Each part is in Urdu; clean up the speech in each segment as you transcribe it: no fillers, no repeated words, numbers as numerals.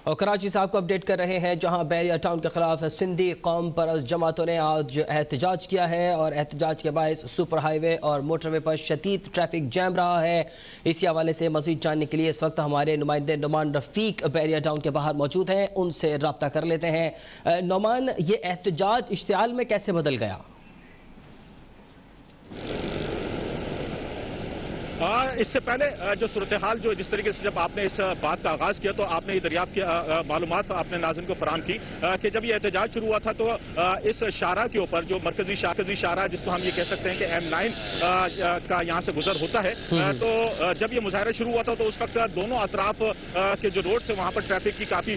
اور کراچی سے آپ کو اپڈیٹ کر رہے ہیں، جہاں بحریہ ٹاؤن کے خلاف سندھی قوم پرست جماعتوں نے آج احتجاج کیا ہے اور احتجاج کے باعث سپر ہائی وے اور موٹر وے پر شدید ٹریفک جام رہا ہے۔ اسی حوالے سے مزید جاننے کے لیے اس وقت ہمارے نمائندے نعمان رفیق بحریہ ٹاؤن کے باہر موجود ہیں، ان سے رابطہ کر لیتے ہیں۔ نعمان، یہ احتجاج اشتعال میں کیسے بدل گیا؟ اس سے پہلے جو صورتحال جس طریقے سے جب آپ نے اس بات کا آغاز کیا تو آپ نے یہ دریافت کیا، معلومات اپنے ناظرین کو فراہم کی کہ جب یہ احتجاج شروع ہوا تھا تو اس شاہراہ کے اوپر جو مرکزی شاہراہ جس کو ہم یہ کہہ سکتے ہیں کہ M9 کا یہاں سے گزر ہوتا ہے، تو جب یہ مظاہرہ شروع ہوا تھا تو اس وقت دونوں اطراف کے جو روڈ تھے وہاں پر ٹریفک کی کافی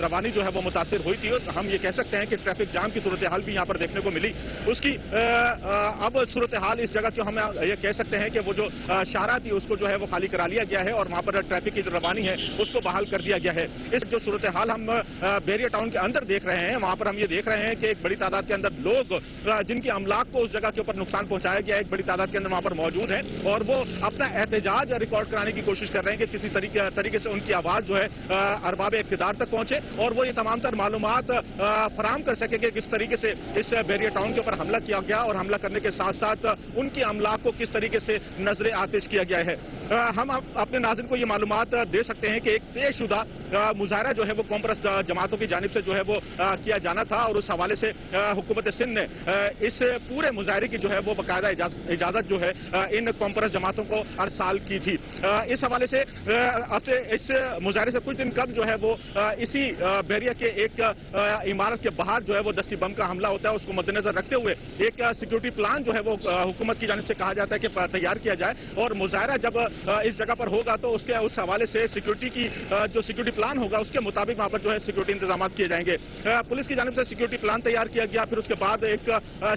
روانی جو ہے وہ متاثر ہوئی تھی، اور ہم یہ کہہ سکتے ہیں کہ ٹریفک جام کی صورتحال بھی یہاں پر دیکھنے کو ملی۔ اس کی اب صورتحال اس جگہ کی ہم یہ کہہ سکتے ہیں کہ وہ جو شاہراہ تھی اس کو جو ہے وہ خالی کرا لیا گیا ہے اور وہاں پر ٹریفک کی جو روانی ہے اس کو بحال کر دیا گیا ہے۔ اس جو صورتحال ہم بحریہ ٹاؤن کے اندر دیکھ رہے ہیں، وہاں پر ہم یہ دیکھ رہے ہیں کہ ایک بڑی تعداد کے اندر لوگ جن کی املاک کو اس جگہ کے اوپر نقصان پہنچایا گیا ہے، ایک بڑی تعداد کے اندر وہاں پر موجود ہیں اور وہ اپنا احتجاج ریکارڈ کرانے کی کوشش کر رہے ہیں کہ کسی طریقے سے ان کی آواز جو ہے ارباب اقتدار تک پہنچے اور وہ یہ تمام تر معلومات فراہم کر سکیں کہ کس طریقے سے اس بحریہ ٹاؤن کے اوپر حملہ کیا گیا اور حملہ کرنے کے ساتھ ساتھ ان کی املاک کو کس طریقے سے نظر آتش کیا گیا ہے۔ ہم اپنے ناظرین کو یہ معلومات دے سکتے ہیں کہ ایک طے شدہ مظاہرہ جو ہے وہ قوم پرست جماعتوں کی جانب سے جو ہے وہ کیا جانا تھا اور اس حوالے سے حکومت سندھ نے اس پورے مظاہرے کی جو ہے وہ باقاعدہ اجازت جو ہے ان قوم پرست جماعتوں کو ارسال کی تھی۔ اس حوالے سے اس مظاہرے سے کچھ دن قبل جو ہے وہ اسی بحریہ کے ایک عمارت کے باہر جو ہے وہ دستی بم کا حملہ ہوتا ہے، اس کو مد نظر رکھتے ہوئے ایک سیکورٹی پلان جو ہے وہ حکومت کی جانب سے کہا جاتا ہے کہ تیار کیا جائے اور مظاہرہ جب اس جگہ پر ہوگا تو اس حوالے سے سیکورٹی کی جو سیکورٹی پلان ہوگا اس کے مطابق وہاں پر جو ہے سیکورٹی انتظامات کیے جائیں گے۔ پولیس کی جانب سے سیکورٹی پلان تیار کیا گیا، پھر اس کے بعد ایک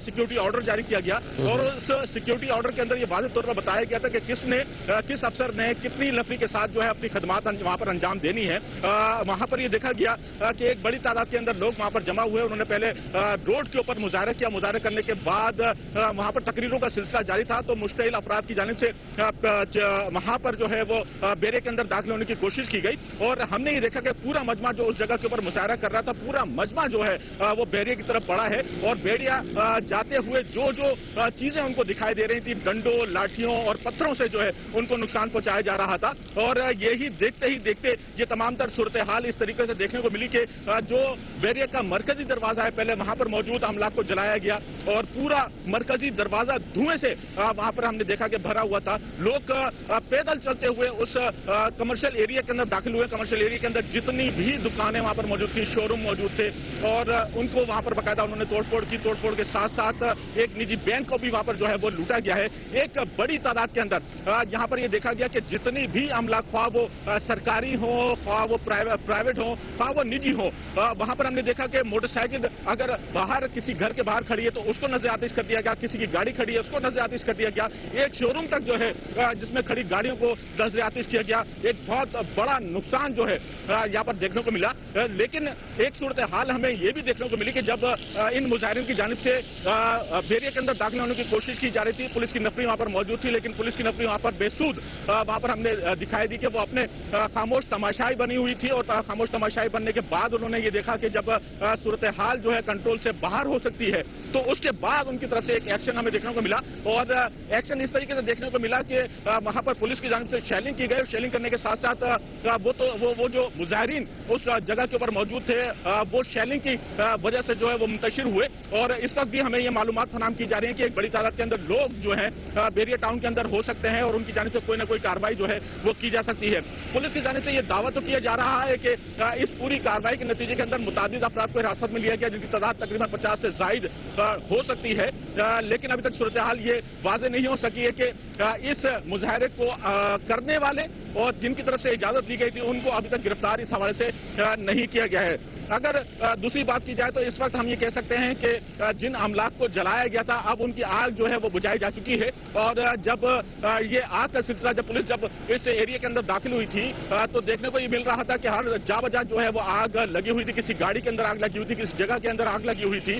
سیکورٹی آرڈر جاری کیا گیا اور اس سیکورٹی آرڈر کے اندر یہ واضح طور پر بتایا گیا تھا کہ کس افسر نے کتنی نفری کے ساتھ جو ہے اپنی خدمات وہاں پر انجام دینی ہے۔ وہاں پر یہ دیکھا گیا کہ ایک بڑی تعداد کے اندر لوگ وہاں پر جمع ہوئے، انہوں نے پہلے روڈ کے اوپر مظاہرہ کیا، مظاہرہ کرنے کے بعد وہاں پر تقریروں کا سلسلہ جاری تھا تو مشتعل افراد کی جانب سے وہاں پر جو ہے وہ بیرے کے اندر داخل ہونے کی کوشش کی گئی اور ہم نے یہ دیکھا کہ پورا مجمع جو اس جگہ کے اوپر مظاہرہ کر رہا تھا، پورا مجمع جو ہے وہ بیرے کی طرف بڑھا ہے اور بیڑیا جاتے ہوئے جو چیزیں ان کو دکھائی دے رہی تھی، ڈنڈوں، لاٹھیوں اور پتھروں سے جو ہے ان کو نقصان پہنچایا جا رہا تھا اور یہی دیکھتے یہ تمام تر صورتحال اس طریقے سے دیکھنے کو ملی کہ جو بیرے کا مرکزی دروازہ ہے پہلے وہاں پر موجود املاک کو جلایا گیا اور پورا مرکزی دروازہ دھوئیں سے وہاں پر ہم نے دیکھا کہ بھرا ہوا تھا۔ لوگ پیدل چلتے ہوئے اس کمرشل ایریا کے اندر داخل ہوئے، کمرشل ایریا کے اندر جتنی بھی دکانیں وہاں پر موجود تھی، شو روم موجود تھے اور ان کو وہاں پر باقاعدہ انہوں نے توڑ پھوڑ کے ساتھ ساتھ ایک نجی بینک کو بھی وہاں پر جو ہے وہ لوٹا گیا ہے۔ ایک بڑی تعداد کے اندر یہاں پر یہ دیکھا گیا کہ جتنی بھی املاک، خواہ وہ سرکاری ہوں، خواہ وہ پرائیویٹ ہوں، خواہ وہ نجی ہوں، وہاں پر ہم نے دیکھا کہ موٹر سائیکل اگر باہر کسی گھر کے باہر کھڑی ہے تو اس کو نظر آتش کر دیا گیا، کسی کی گاڑی کھڑی ہے اس کو نظر آتش کر دیا گیا، ایک شو روم تک جو ہے جس میں کھڑی گاڑیوں کو نظر آتش کیا گیا۔ ایک بہت بڑا نقصان جو ہے یہاں پر دیکھنے کو ملا، لیکن ایک صورتحال ہمیں یہ بھی دیکھنے کو ملی کہ جب ان مظاہرین کی جانب سے بیرے کے اندر داخل ہونے کی کوشش کی جا رہی تھی، پولیس کی نفری وہاں پر موجود تھی، لیکن پولیس کی نفری وہاں پر بے سود وہاں پر ہم نے دکھائی دی کہ وہ اپنے خاموش تماشائی بنی ہوئی تھی اور خاموش تماشائی بننے کے بعد انہوں نے یہ دیکھا کہ جب صورتحال جو ہے کنٹرول سے باہر ہو سکتی ہے تو اس کے بعد ان کی طرف سے ایک ایکشن ہمیں دیکھنے کو ملا اور ایکشن اس طریقے سے دیکھنے کو ملا کہ وہاں پر پولیس کی جانب سے شیلنگ کی گئی، شیلنگ کرنے کے ساتھ ساتھ وہ جو مظاہرین اس جگہ کے اوپر موجود تھے وہ شیلنگ کی وجہ سے جو ہے وہ منتشر ہوئے اور اس وقت بھی ہمیں یہ معلومات فراہم کی جا رہی ہیں کہ ایک بڑی تعداد کے اندر لوگ جو ہیں بحریہ ٹاؤن کے اندر ہو سکتے ہیں اور ان کی جانب سے کوئی نہ کوئی کارروائی جو ہے وہ کی جا سکتی ہے۔ پولیس کی جانب سے یہ دعویٰ تو کیا جا رہا ہے کہ اس پوری کارروائی کے نتیجے کے اندر متعدد افراد کو حراست میں لیا گیا جن کی تعداد تقریباً 50 سے زائد ہو سکتی ہے، لیکن ابھی تک صورتحال یہ واضح نہیں ہو سکی ہے کہ اس مظاہرے کو کرنے والے اور جن کی طرف سے اجازت دی گئی تھی ان کو ابھی تک گرفتار اس حوالے سے نہیں کیا گیا ہے۔ اگر دوسری بات کی جائے تو اس وقت ہم یہ کہہ سکتے ہیں کہ جن املاک کو جلایا گیا تھا اب ان کی آگ جو ہے وہ بجھائی جا چکی ہے اور جب یہ آگ کا سلسلہ جب پولیس جب اس ایریا کے اندر داخل ہوئی تھی تو دیکھنے کو یہ مل رہا تھا کہ ہر جا بجا جو ہے وہ آگ لگی ہوئی تھی، کسی گاڑی کے اندر آگ لگی ہوئی تھی، کسی جگہ کے اندر آگ لگی ہوئی تھی